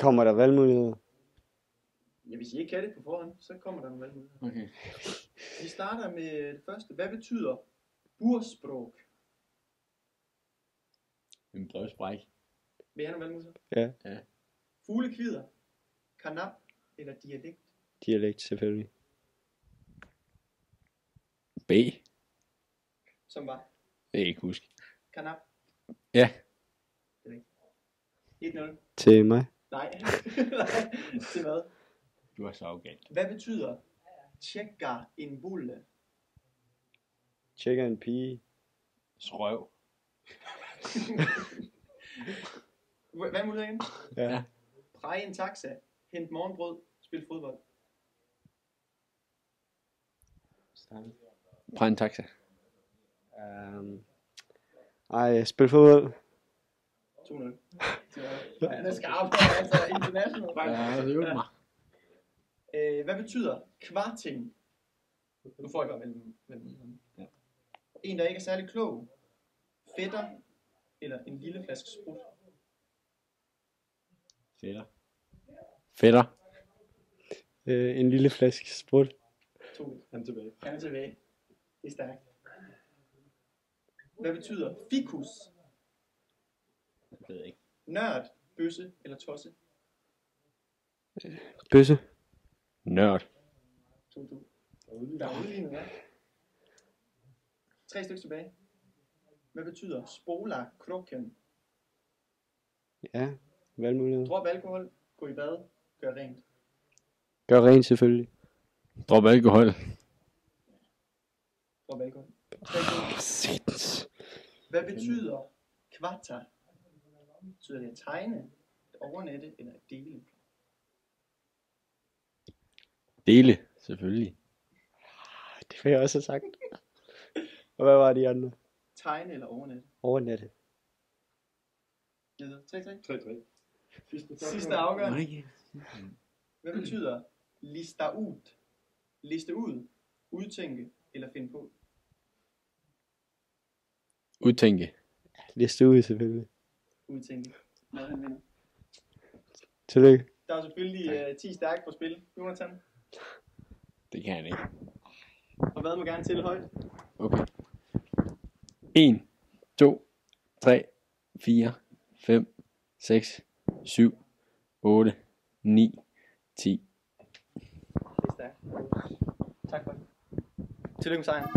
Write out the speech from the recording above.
Kommer der valgmuligheder? Ja, hvis I ikke kan det på forhånd, så kommer der nogle valgmuligheder. Okay. Vi starter med det første. Hvad betyder bursprog? En brevspræk. Vil I have nogle valgmuligheder? Ja. Fuglekvider, karnap eller dialekt? Dialekt selvfølgelig. B. Som var Det kan jeg ikke huske. karnap. Ja. 1-0. Til mig. Nej. Til hvad? Du er så afgalt. Hvad betyder tjekker en bulle? Tjekker en pige. Srøv. Hvad er muligheden? Ja. Præge en taxa, hent morgenbrød, spil fodbold. Præg en taxa. Spil fodbold. 2-0. Han er skarp, altså international. Ja, det er mig. Hvad betyder kvarting? Nu får jeg bare mellem. Ja. En, der ikke er særlig klog. Fætter eller en lille flaske sprut. Fætter. Fætter. En lille flaske sprut. 2. Han er tilbage. Han er tilbage. Det er stærkt. Hvad betyder fikus? Det ved jeg ikke. Nørd, bøsse eller tosse? Bøsse. Nørd. 2-2. Der er udlignet, ja. 3 stykker tilbage. Hvad betyder spola krokken? Ja. Valgmuligheder. Drop alkohol, gå i bad, gør rent. Gør rent selvfølgelig. Drop alkohol. Drop alkohol. 3-2. Hvad betyder kvarta? Betyder det at tegne, at overnette eller at dele? Dele. Selvfølgelig. Det vil jeg også have sagt. Og hvad var de andre? Tegne eller overnette? Overnatte. 3-3. Sidste afgørende. Hvad betyder lista ud? Liste ud, udtænke eller finde på? Udtænke. Liste ud selvfølgelig. Udtænke. Hvad han vinder. Tillykke. Der er selvfølgelig 10 stærke på spil. Jonathan. Det kan han ikke. Og hvad må gerne til højt? Okay. 1, 2, 3, 4, 5, 6, 7, 8, 9, 10. Det er stærkt. Tak for det. Tillykke med sejren.